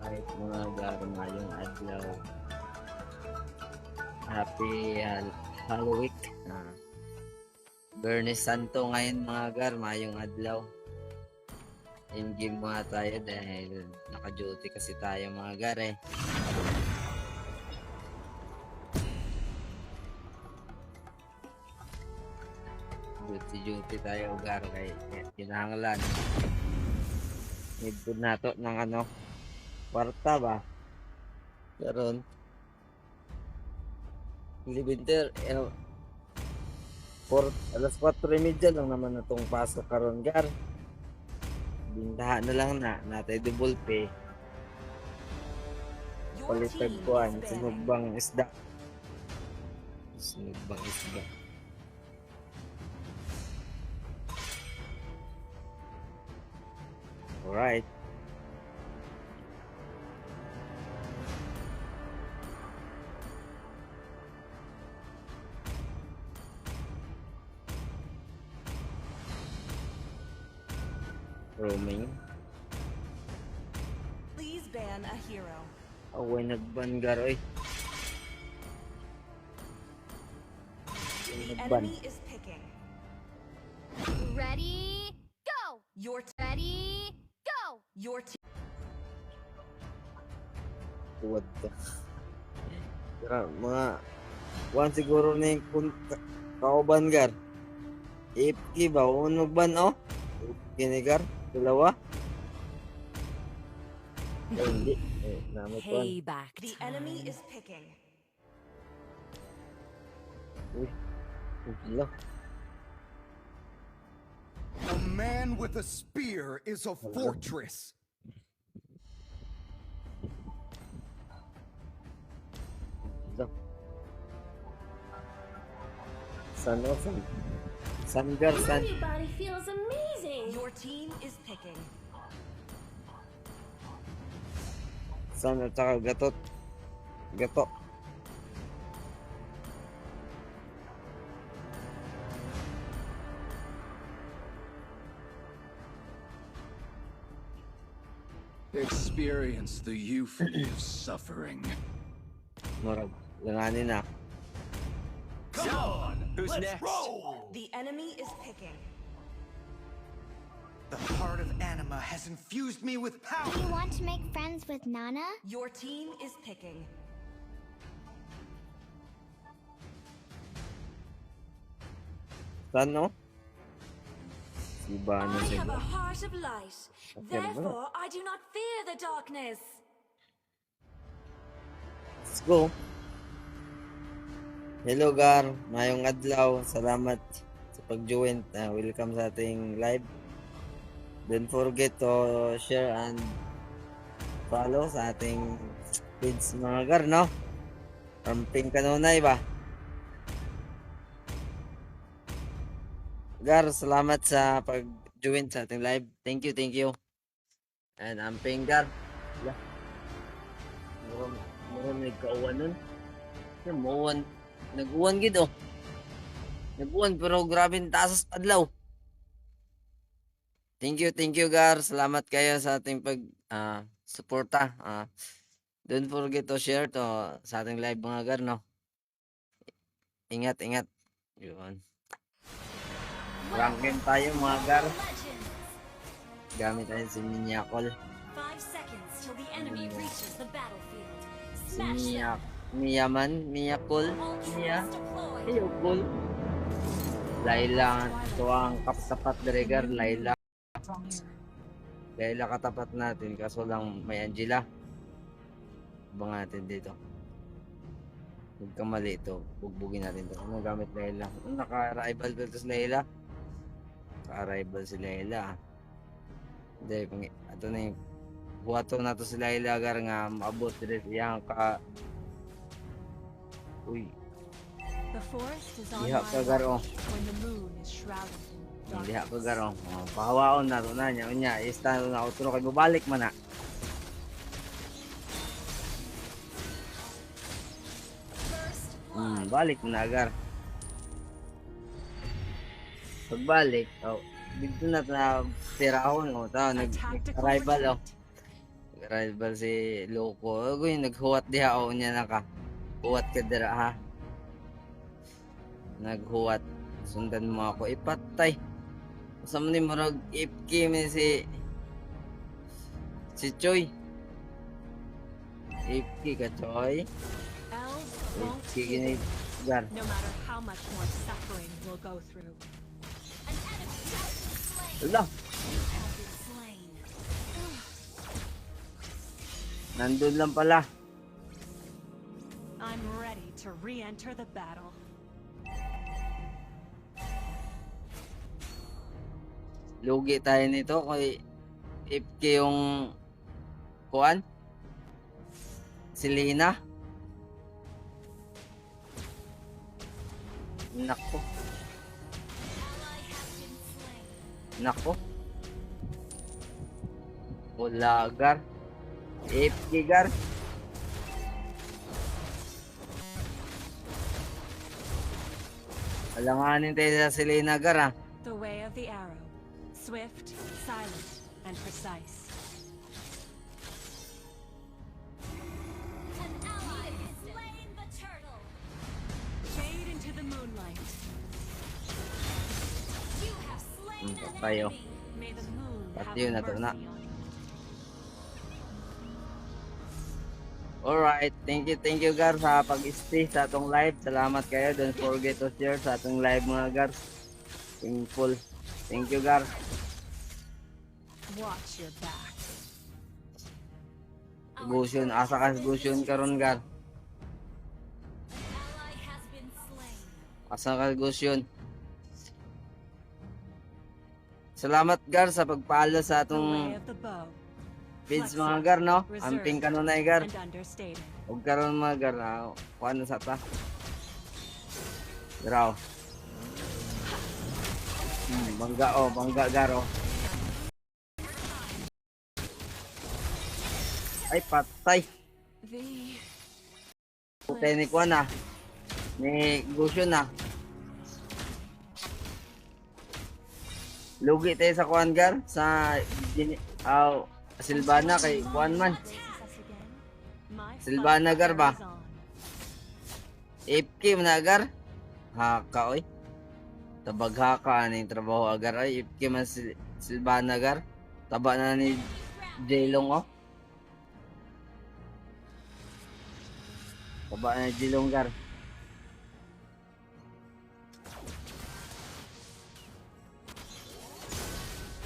Kahit mga garmayong adlaw. Happy Halloween. Bernie Santo ngayon mga gar, mayong adlaw. In-game mga tayo dahil naka-duty kasi tayo mga gar eh. Duty tayo gar kay kinahanglan. Need po nato ng kwarta ba? Karon. Winter, alas 4:30 lang naman na itong pasok karon gar. Bintahan na lang natay double pay. Palitag kuan, sinugbang isda. Alright. Roaming. Please ban a hero. Away nagban gar oy. The enemy is picking. Ready, go! Ready, go! Your team. Tuwad ka. Kaya mga siguro na yung kauban gar. AFK ba? Unog ban oh? Ginigar? Dalawa? Hindi. Namit ko. Payback. The enemy is picking. Uy. Uy. A man with a spear is a fortress. Sangar. Everybody feels amazing. Your team is picking. San at saka gato. Experience the euphony of suffering. Marag. Langanin na. Come on, who's next? Roll. The enemy is picking. The heart of anima has infused me with power. Do you want to make friends with Nana? Your team is picking. Saan no? Si Bano I siya. have a heart of light. Therefore, I do not fear the darkness. Let's go. Hello Gar, mayong adlaw. Salamat sa pag-join. Welcome sa ating live. Don't forget to share and follow sa ating page mga Gar, no? Ramping kanunay ba? Gar, salamat sa pag-join sa ating live. Thank you. And amping Gar. Muron nagkauwan nun. Muwan. Nag-uwan gid oh. Nag-uwan pero grabe ang taas sa adlaw. Thank you Gar. Salamat kayo sa ating suporta. Don't forget to share to sa ating live mga Gar, no. Ingat. Yun. Rank game tayo mga Gar. Gamit tayo si Miyakol. 5 seconds till the enemy reaches the battlefield. Si Smash them. Miyakol. Miyakol. Layla, ito ang kaptapat dire Gar. Layla katapat natin kaso lang may Angela. Bang natin dito. Huwag ka mali ito. Bugbugin natin ito. Ano gamit Layla? Naka-arrival dito si Layla. Naka-arrival si Layla. Hindi, ito na yung buhato na ito si Layla Gar nga maabot dito siyang Uy. The forest is on Diha my ka Gar oh. when the moon is shrouded in Diha ka darkness. Gar oh. Pahawaon na ito na niya. Unya, istano na utro kay bubalik man na. Balik mo na Gar. Pagbalik, dito na tira ako, no? A tactical Nag-arrival, retreat. Nag-arrival si Loco. Ako yung naghuwat diha ako niya na ka. Huwat ka dira, ha? Naghuwat. Sundan mo ako, ipatay. Sa mo ni Murag, ipki mi si Choy. Ipki ka, Choy. Elves won't Ipki give gini, in, Gar. no matter how much more suffering we'll go through. Wala. Nandun lang pala. I'm ready to re-enter the battle. Lugi tayo nito kay FK yung kuan. Si Lina. Nako. Nako. Wala, Gar. FK, Gar. Alanganin tayo sa Selena, Gar, ah. The way of the arrow. Swift, silent, and precise. An ally has slain the turtle. Fade into the moonlight. You have slain an Tayo. enemy. May the moon have Pati yun, nato na. mercy on you. Alright, thank you Gar sa pag-stay sa atong live. Salamat kayo. Don't forget to share sa atong live mga Gar. Thankful. Thank you Gar. Watch your back. Gusion, asa ka gusion karon Gar. Ally has been slain. Asa ka gusion. Salamat Gar sa pagpalo sa The way atong of the bow. feeds mga Gar, no? Amping kanunay Gar. And understated. Huwag karon mga Gar na kuha na sa ta. Graw. Bangga Gar, oh. Ay, patay. The Putay ni Kuan, ah. Ni Gusion, ah. Lugi tayo sa Kuan, Gar. Sa Silvana kay Kuan man. My Silvana, Gar, ba? fire is on. AFK man na, Gar. Haka, oy. Tabag haka na yung trabaho, Agar. Ay, AFK man si Silvana, Gar. Taba na ni Jaylong, oh. Taba na ni Jaylong, Gar.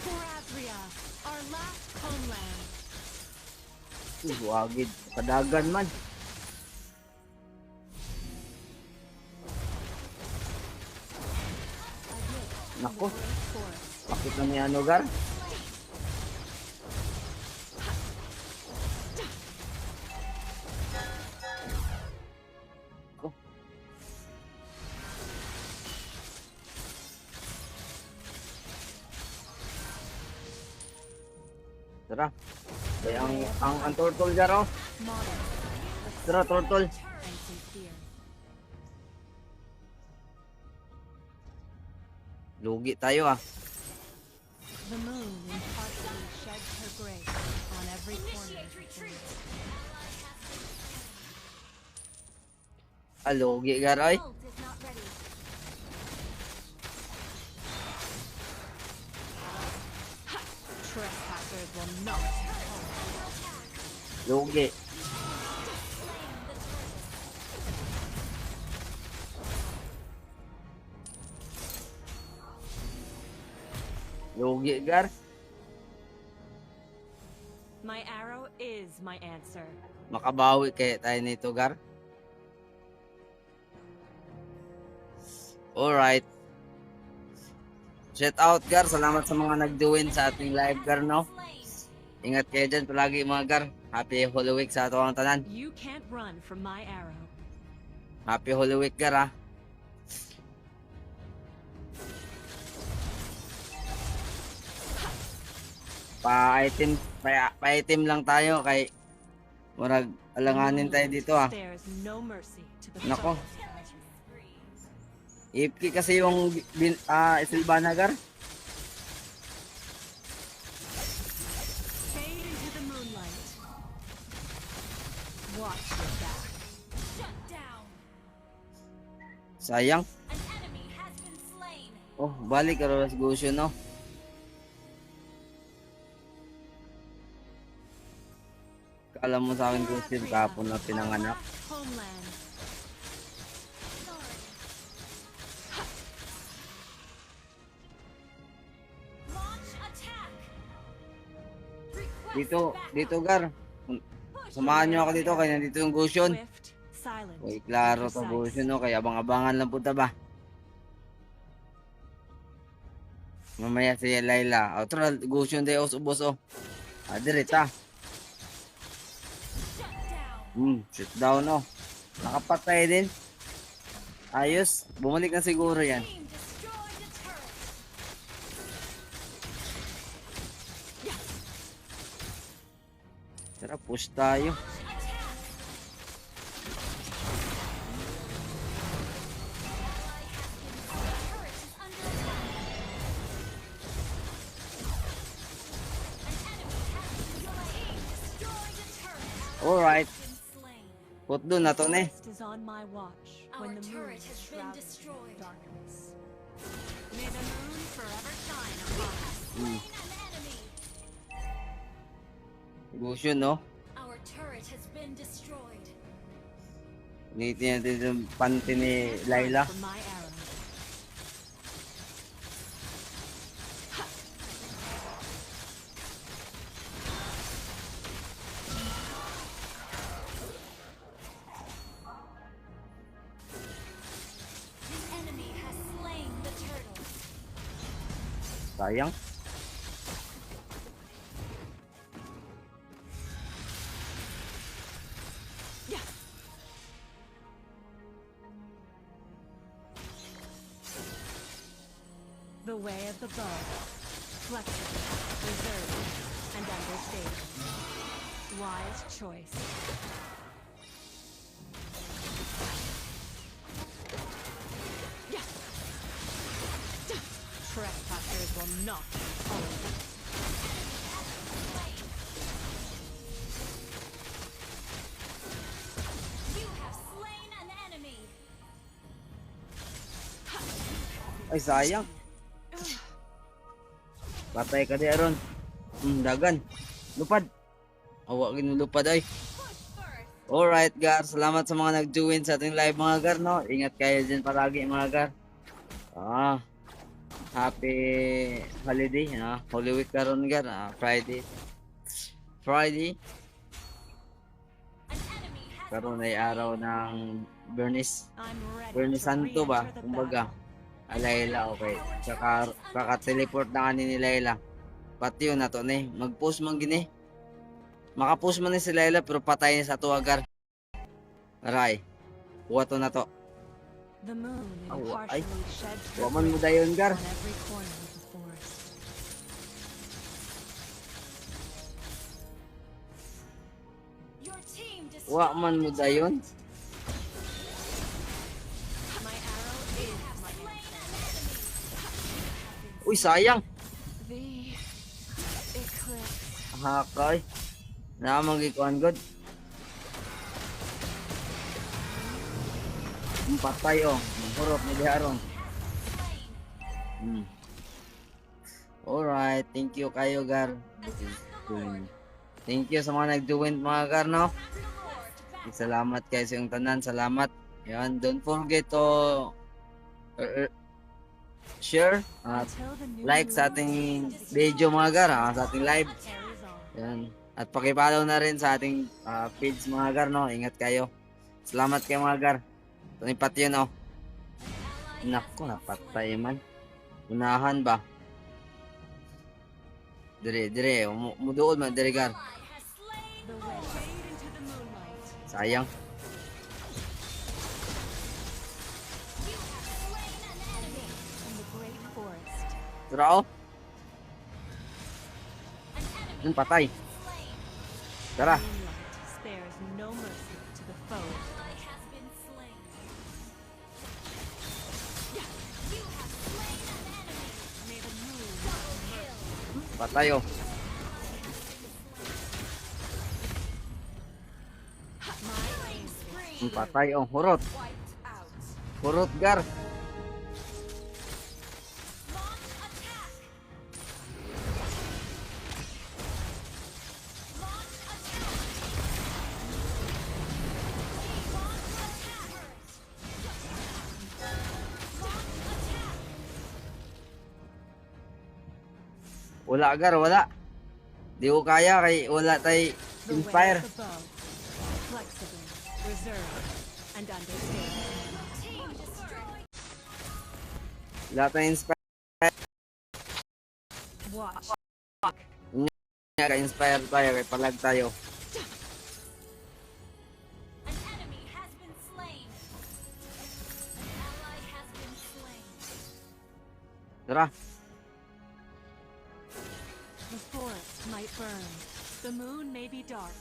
Corazria, our last homeland. Wagid. Kadagan man. Nako. Forest. Bakit na ni ano, Gar? Ko. Tara. Kaya ang turtle, Gar, oh. Modern Tara, turtle. and sincere. Lugi tayo, ah. The moon impartially sheds her grace on every corner of the world. Lugi, Gar, ay. Ult is not ready. Trespassers will not. Lugi. Lugi, Gar. My arrow is my answer. Makabawi kaya tayo nito, Gar. Alright. Shout out, Gar. Salamat sa mga nag-join sa ating live, Gar, no? Ingat kayo dyan palagi, mga Gar. Happy Holy Week sa ato ang tanan. You can't run from my arrow. Happy Holy Week, Gar, ha? Pa-item lang tayo kay murag alanganin tayo dito, ha? There's no mercy to the Nako. foe. AFK kasi yung Sylvana Gar. Fade into the moonlight. Watch your back. Shut down. Sayang. An enemy has been slain. Oh, balik Aroras Gusyo, no? Kala mo sa akin Gusyo, kapon na pinanganak. Homeland. Sorry. Launch attack. Request Dito backup. Gar. Push. Samahan nyo ako dito, kaya nandito yung Gusyon. Swift, silent. Uy, klaro to precise. Gusyon, no? Kaya abang-abangan lang punta ba? Mamaya si Layla. Outro, Gusyon tayo, boss, oh. Direta. Shut down. Sit down, oh. Nakapatay din. Ayos. Bumalik na siguro yan. Team destroy the turret. Tara, push tayo. Attack. Turret is under attack. An enemy has been slain. Destroy the turret. Alright. Been slain. Put doon na to, ne. West is on my watch Our when the moon turret is has been shrouded destroyed. in darkness. May the moon forever shine upon us. Slain an enemy. Gusyon, no? Our turret has been destroyed. Nitin natin yung panty ni Layla. From my arrow. The enemy has slain the turtle. Sayang. The way of the bow. Flexible, reserved, and understated. Wise choice. Trespassers will not be tolerated. You have slain an enemy. Ay, sayang. Patay ka di, Aron. Dagan. Lupad. Awa, ginulupad ay. Push first. Alright, Gar. Salamat sa mga nag-join sa ating live, mga Gar, no? Ingat kayo dyan palagi, mga Gar. Happy holiday, ha? Holy Week karon, Gar. Friday. An enemy has Karon been ay slain. araw ng Bernis. I'm ready Bernis to Santo ba? re-enter the Kumbaga. battle. Layla, okay. Kaka-teleport na kani ni Layla. Pati yun na to, ne. Mag-post man gini. Maka-post man ni si Layla, pero patay niya sa to, Gar. Aray. Kuha to na to. The moon Oh, ay. impartially sheds Kuha her man mo rays dayon, Gar. on every corner of the forest. Your team destroyed Kuha man mo the dayon. My arrow is my slain an enemy. Uy, sayang. The eclipse. Hakay. Naamang gikuan god. Patay, oh. Hurot ni Diharon. Slain. Alright, thank you kayo, Gar. Attack the Lord. Thank you sa mga nag-join, mga Gar, no? Attack the Lord. Back. Salamat kayo sa iyong tanan. Salamat. Yan, don't forget to share at Until the new like sa moon ating rises, video, mga Gar, sa ating live. carries on. Yan. At pakipollow na rin sa ating page, mga Gar, no? Ingat kayo. Salamat kayo, mga Gar. Ito yung pati yun, oh. Naku, napatay man. Unahan ba? Dire. Muduol man, dire, Gar. Ally has slain The way fade into the moonlight. Sayang. You have slain an enemy. In the great forest. Tara, oh. An enemy Yung patay. slain. Tara. Moonlight spares no mercy to the foe. Ally has been slain. Patay oh. Patay oh. Hurot. Wiped out. Hurot, Gar. Launch attack. Launch attack. Launch attack. Launch attack. Wala, Gar. Wala. Di ko kaya kay wala tay The way inspire. of the bow. Flexible, reserved, and understanding. Team destroyed. Wala tay inspire. Watch. Ka-inspire tayo kay palag tayo. An enemy has been slain. An ally has been slain. Tara. The forest might burn. The moon may be dark.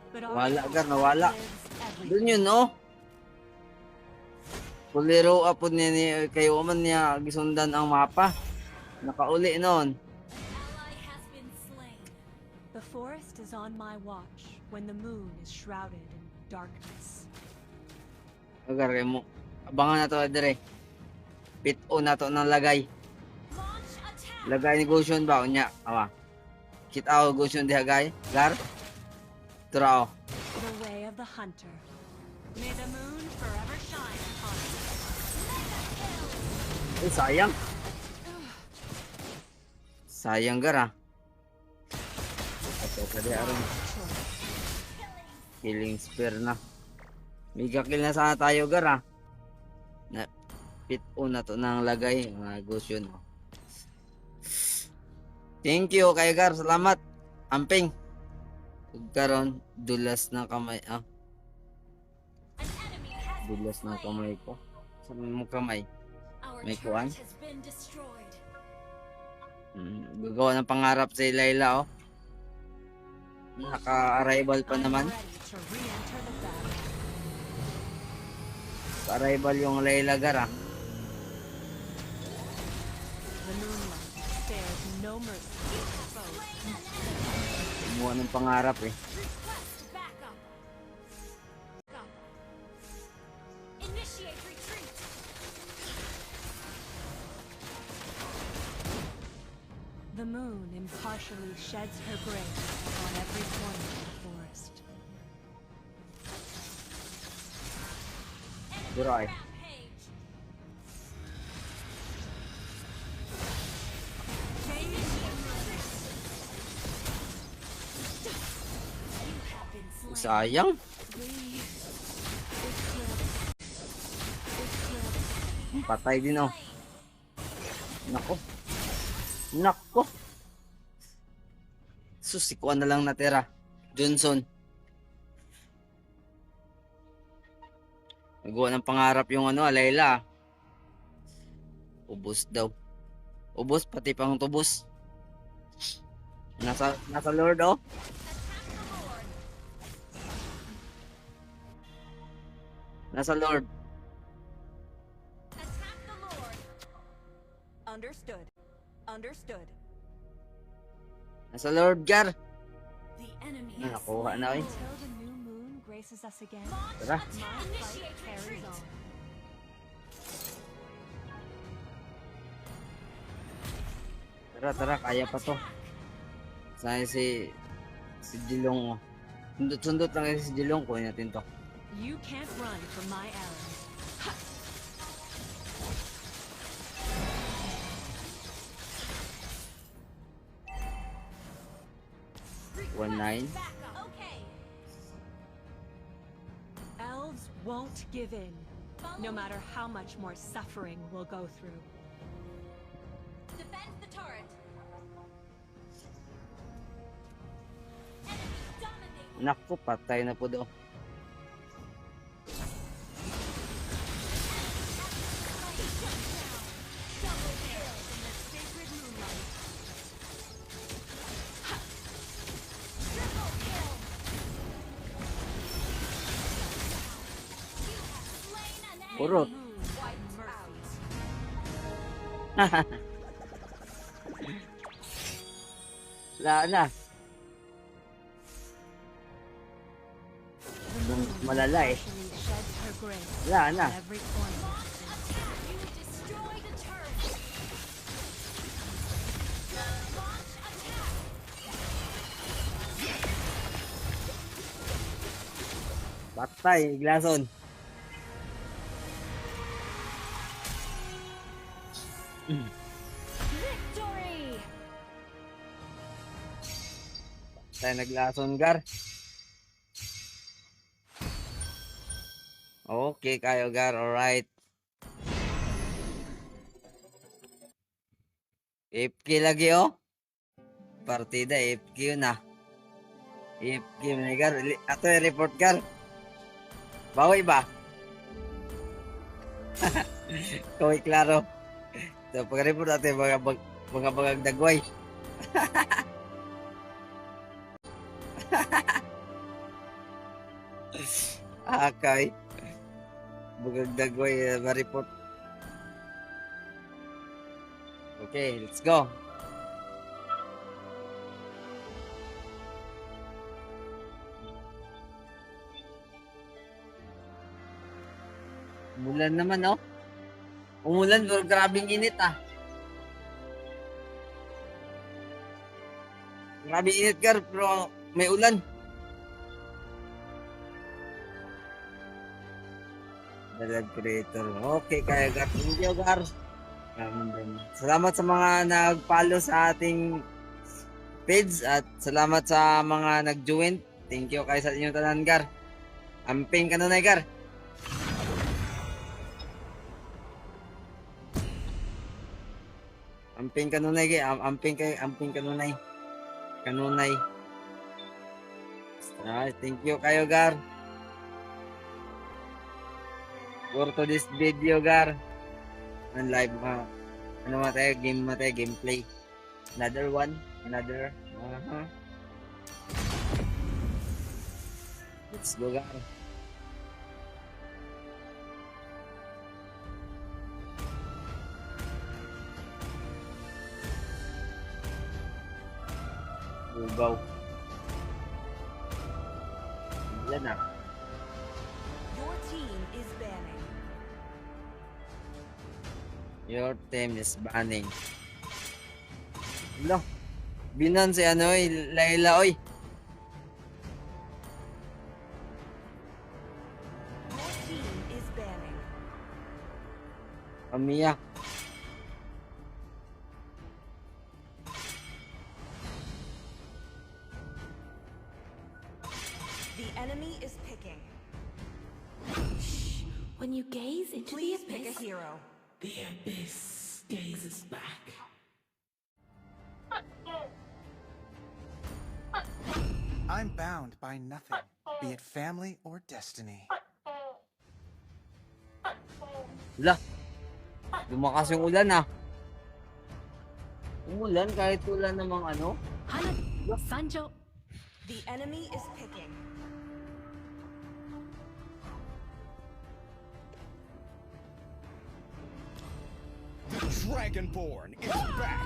But our Wala, forest Gar. Nawala. lives everywhere. Doon yun, no? Kuliro apod niya ni kayo man niya gisundan ang mapa. Nakauli noon. An ally has been slain. The forest is on my watch when the moon is shrouded in darkness. Agar kay mo. Abangan na to dire. Pit-o na to ng lagay. Launch attack. Lagay ni Gusion ba unya? Awa. Kita o Gusion diha gay. Gar. Turao. The way of the hunter. May the moon forever shine upon us. Eh, sayang. Sayang Gar ah. Ito pa di aron. Killing spear na. Mega kill na sana tayo Gar ah. Na pit-o na to ng lagay. Mga Gusion. Thank you kay Gar. Salamat. Amping. Ug karon dulas ng kamay ah. An enemy has been Dulas ng slain. kamay ko. Sa mo kamay. Our May turret kuwan? has been destroyed. Gagawa ng pangarap si Layla oh. Naka-arrival pa I'm naman. ready to re-enter the battle. Arrival yung Layla Gar ah. The moonlight spares no mercy to foes. Gumawa ng pangarap eh. Request backup. Backup. Initiate retreat. The moon impartially sheds her grace on every corner of the forest. Duro ay. Rampage. You have been slain. Sayang. Patay din oh. Nako. Nako. Susikuan na lang natira. Johnson. Nagawa ng pangarap yung ano, Layla. Ubos daw. Ubos pati pang tubos. Nasa Lord oh. Nasa Lord. Attack the Lord. Understood. Understood. Nasa Lord Gar. The enemy has Nakuha slain. na eh. Until the new moon graces us again, Launch Tara. attack. my fight Initiate carries retreat. on. Tara, tara, kaya pa to. Sana si Jilong oh. Sundot-sundot lang kasi si Jilong, kunin natin to. You can't run from my arrows. 1-9. Backup. Okay. Elves won't give in, no matter how much more suffering we'll go through. Defend the turret. Enemy dominated. Naku, patay na po do. Double kill in the sacred moonlight. Triple kill. You have slain an enemy. Urot. Moon Wiped mercy. out. Wala na. The moon Malala eh. partially sheds her grace Wala na. on every corner. You destroyed a turret. Launch attack. Patay, Glason. Victory. Patay na Glason, Gar. Okay kayo, Gar. Alright. FK lagi, oh. Partida, FK yun, ah. FK, man, Gar. Ato yung report, Gar. Bawi ba? Kaway klaro. So, pag-report natin, mga bagag dagway. Okay. Bagag dagway, ma-report. Okay, let's go. Umulan naman, oh. Umulan, pero grabing init, ah. Grabing init, Gar, pero may ulan. Dalag creator. Okay, kaya Gar. Thank you, Gar. Salamat sa mga nag-follow sa ating page at salamat sa mga nag-join. Thank you kayo sa inyong tanan, Gar. Amping ka na, Gar. Amping kanunay kay amping kanunay. Kanunay. Thank you kayo, Gar. For to this video, Gar. Ang live ano matay gameplay. Another one, another. Let's go, Gar. Bugaw. Yan na. Your team is banning. Your team is banning. Hello. Binan si ano Layla, oy. Your team is banning. Amiya. The enemy is picking. When you gaze into Please the pick a abyss, hero. The abyss gazes back. I'm bound by nothing, be it family or destiny. Wala. Lumakas yung ulan, ah. Umulan kahit ulan namang ano. Hana, Sanjo, The enemy is picking. The Dragonborn is back!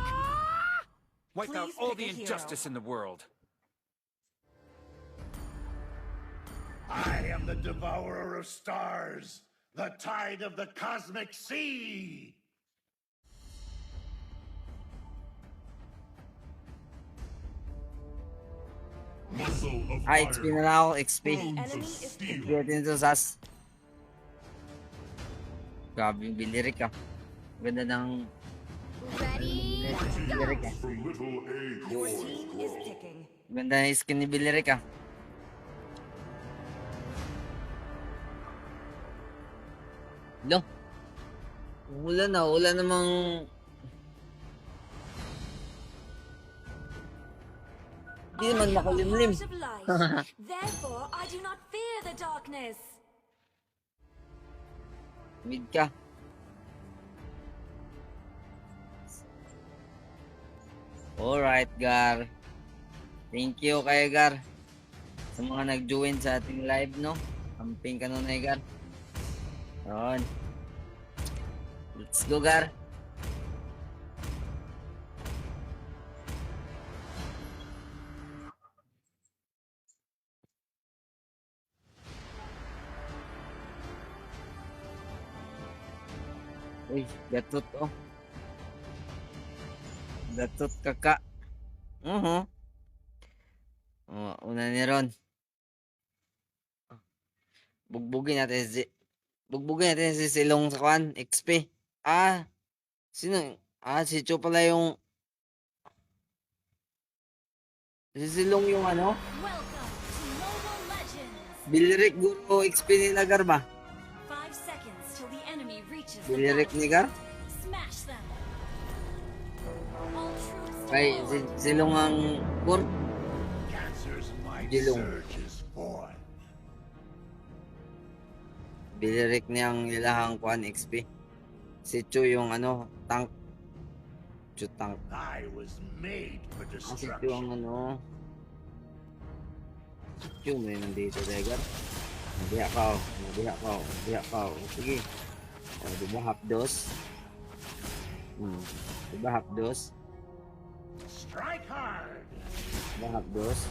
Wipe out Please all pick the a hero. injustice in the world. I am the devourer of stars, the tide of the cosmic sea. XP na lang ako, XP. The enemy is picking. XP natin ito, Sas. Grabe yung bilirik, ah. Ganda ng ready? bilirik, ah. Your team is picking. Ganda ng skin ni bilirik, ah. Lo. Ulan na, ulan namang... Hindi naman makulimlim. Heart of light. Therefore, I do not fear the darkness. Mid ka. Alright, Gar. Thank you kay Gar. Sa mga nag-join sa ating live, no? Amping ka nun, Gar. Yun. Let's go, Gar. Uy, gatot oh. Gatot kaka. Oh, una ni Ron. Bugbugin natin si Silong sa kwan, XP. Ah, sino? Si Cho pala yung si Silong yung ano? Welcome to Mobile Legends. Bilrik Guro XP nila Gar ba? 5 seconds till the enemy reaches the Bilrik ni Gar? battlefield. Smash them. All troops Kay deployed. Silong ang Gur. Cancer's might Gilong. surge is born. Bilrik niyang ilahang kwan XP. Si Cho yung ano, tank. Cho tank. I was made for Si Cho ang destruction. ano. Si Cho may nandito Gar. Nabiha ka oh. Nabiha ka oh. Sige. Diba hapdos? Diba hapdos? Strike hard. Diba hapdos?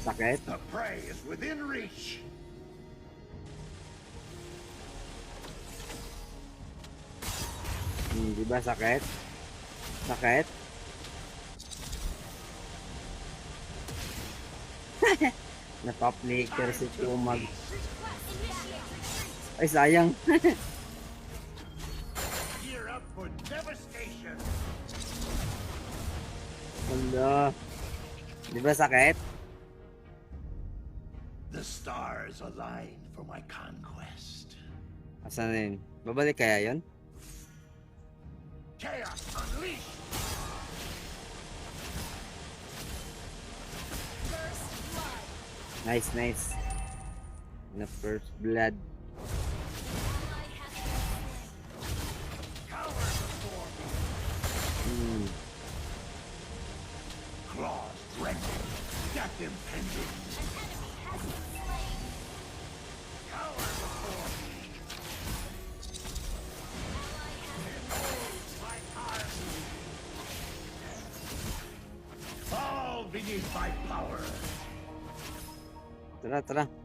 Sakit? The prey is within reach. Diba sakit? Sakit? Napaplikir si Tumag. Ay, sayang. Gear up for devastation. Wala. Diba sakit? The stars align for my conquest. Asan na yun? Babalik kaya yun? Chaos unleashed. First blood. Nice. Na first blood. Ally has been slain. Cower before me. Claws rending. Death impending. An enemy has been slain. Cower before me. My army. Fall beneath my power. Tara. You have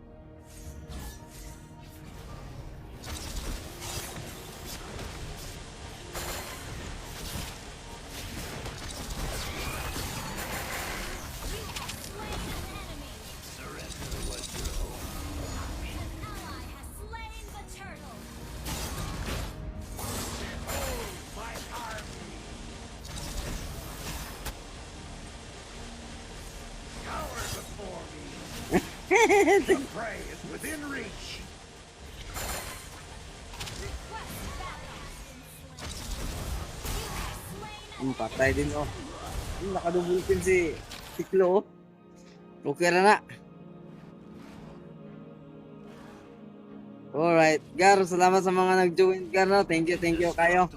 slain an enemy. Surrender was your own. An ally has slain the turtle. My army. Cower before me. The prey is within reach. Request backup. You have slain an Patay din oh. Nakadubul kill si Tiklo oh. Okay na. Alright, Gar, salamat sa mga nag-join Gar no. Thank you kayo.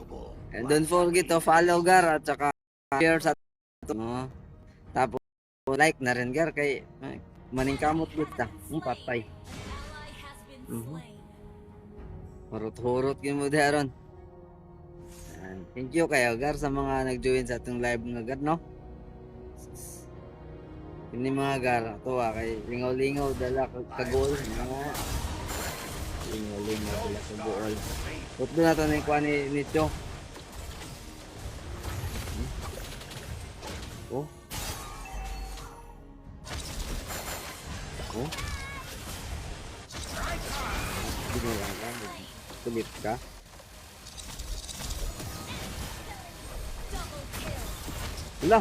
And don't forget to follow Gar at saka share sa no. Tapos like na rin Gar kay maningkamot kita. Patay. ally has been slain. Hurot-hurot yun mo daron. Thank you kayo Gar sa mga nag-join sa atong live nga Gar no. Ini mga Gar to kay lingaw-lingaw dala kagol mga lingaw-lingaw dala kagol. Putlo na to ni kuan ni Cho. Oh. Hindi lang kulit ka. Double kill. Wala.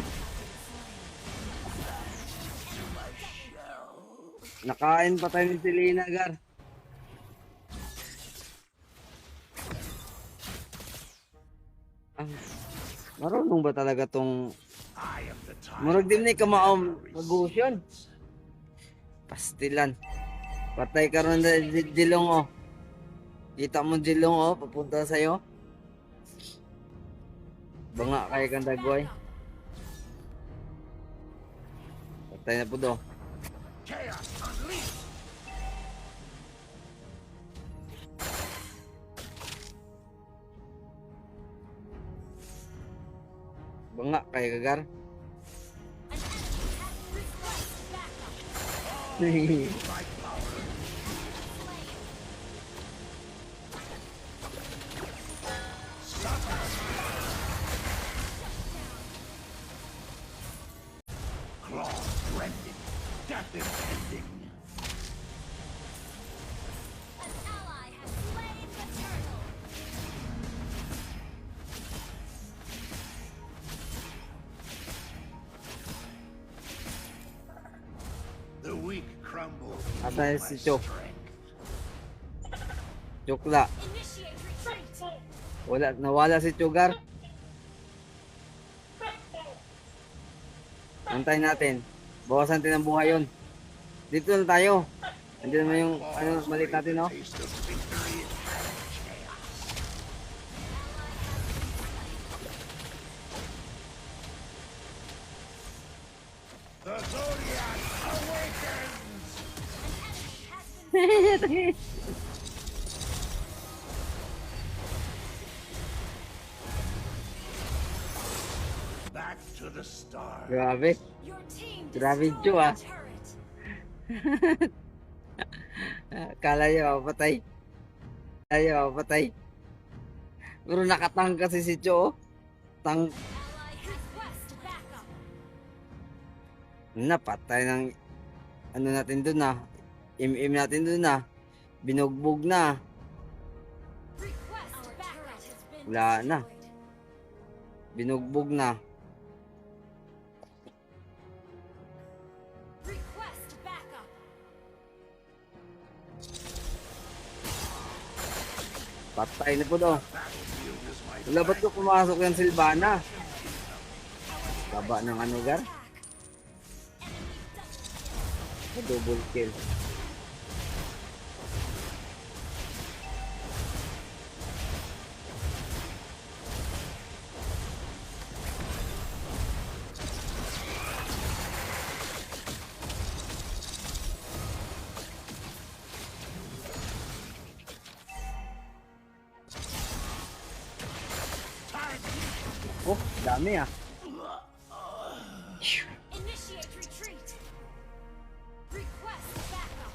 Nakain pa tayo ni Selena, Gar. Marunong ba talaga tong I am the time. murag din ni kamaom mag-uusyon. Pastilan. Patay ka ron na Jilong oh. Kita mo Jilong oh, papunta sa'yo. Banga kay kang dagway. Patay na po do. Chaos unleashed. Banga kay kagar. Claws rending. Death impending. An ally has slain the turtle. The weak crumble Ata beneath si my Chok. strength. Chukla. Initiate retreat. Nawala si Chugar. Antayin natin. Bawasan natin ang buhay yun. Dito na tayo. Andiyan naman yung maliit natin, no? Taste of victory and chaos. The Zodiac awakens! Back to the stars. Grabe. Your team Grabe, destroyed Jo, ah. the turret. Kala nyo, patay. Kala nyo, patay. Pero nakatang kasi si Cho, oh. Tang, Ally has request backup. napatay ng, ano natin dun na. Im natin dun na. Binugbog na. Request backup has been Wala na. destroyed. Binugbog na. Request backup. Patay na po do. Battlefield is my Wala ba't ko pumasok yan Silvana? Baba ng ano gar? Double kill. Oh, dami ah. Initiate retreat. Request backup.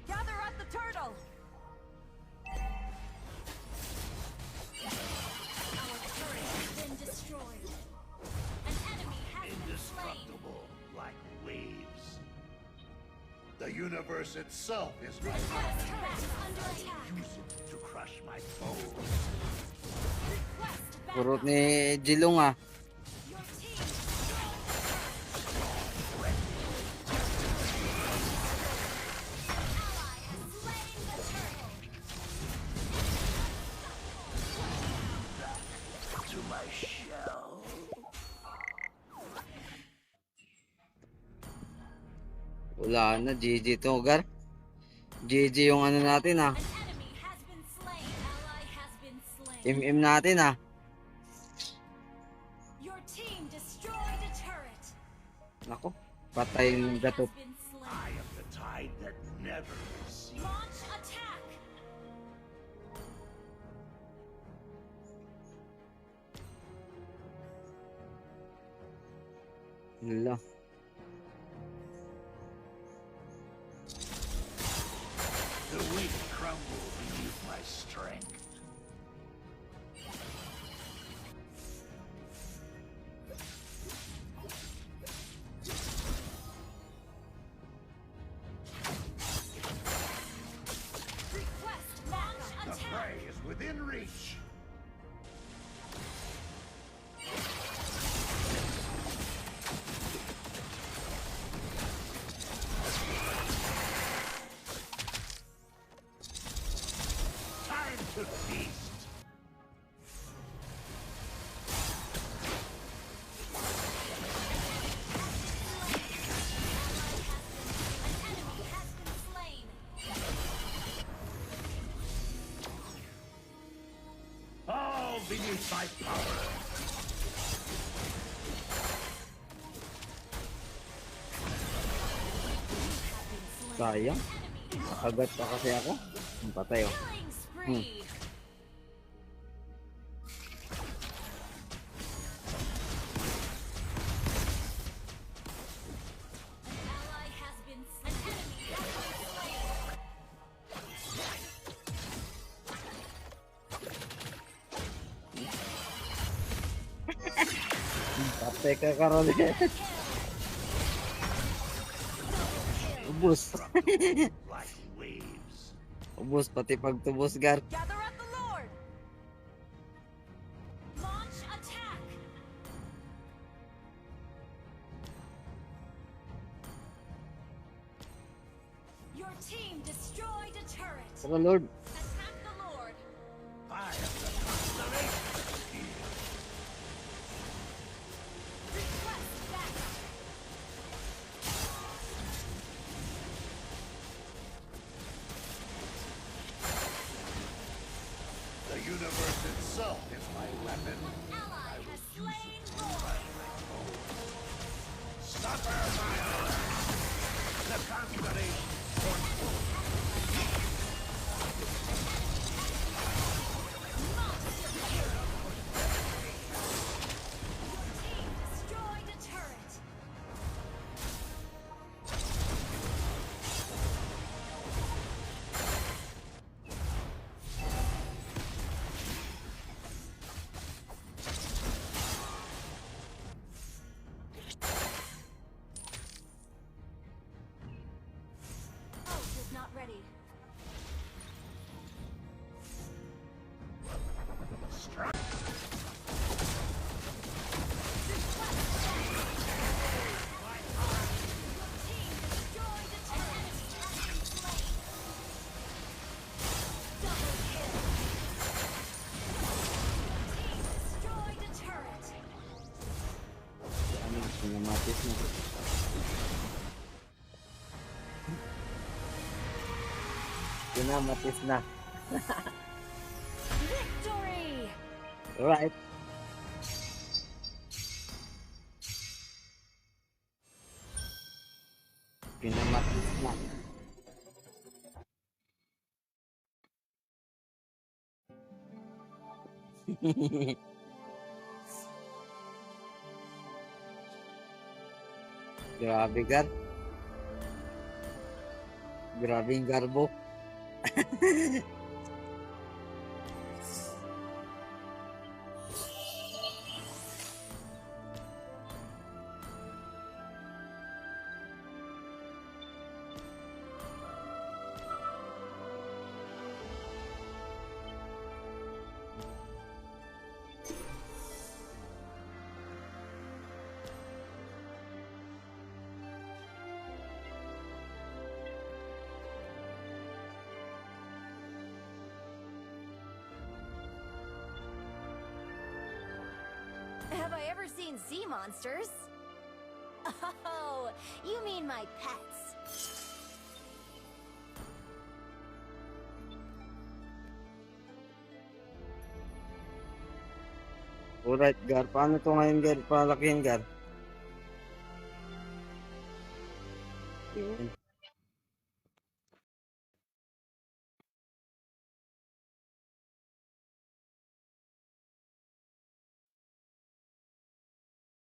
Gather at the turtle. Our turret has been destroyed. An enemy has been slain. indestructible like waves. The universe itself is my Our turret is under attack. use it to crush my foes. Request backup. Purot ni Jilong ah. Your team destroyed. Ally has slain the turtle. To my shell. Wala na, GG to gar. GG yung ano natin ah. An enemy has been slain. Ally has been slain. MM natin ah. Your team destroyed a turret. Nako, patay yung Ally gato. has been slain. I am the tide that never recedes. Launch attack. Wala. The weak crumble beneath my strength. Request launch The attack. prey is within reach. Time to feast. An enemy has been slain. All beneath my power. Sayang. Nakagat pa kasi ako. Ang patay oh. Killing spree. Patay ka karon. Ubus. Like waves. Ubus pati pagtubos gar. Gather at the Lord. Launch attack. Your team destroyed a turret. Tara Lord. Attack the Lord. I am the constellation. Request backup. The universe itself is my weapon. Ally has slain Roy. Suffer violence. The constellation. Team destroyed a turret. Ult is not ready. Team destroyed a turret. Double kill. Team destroyed a turret. Ano, sinamatis na. Sinamatis na. Victory! Right. Pinamatis na. Grabe gar. Grabe yung garbo. Have I ever seen sea monsters? Oh, you mean my pets. Alright gar. Paano to ngayon gar? Palakihin gar. Yun.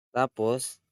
Tapos,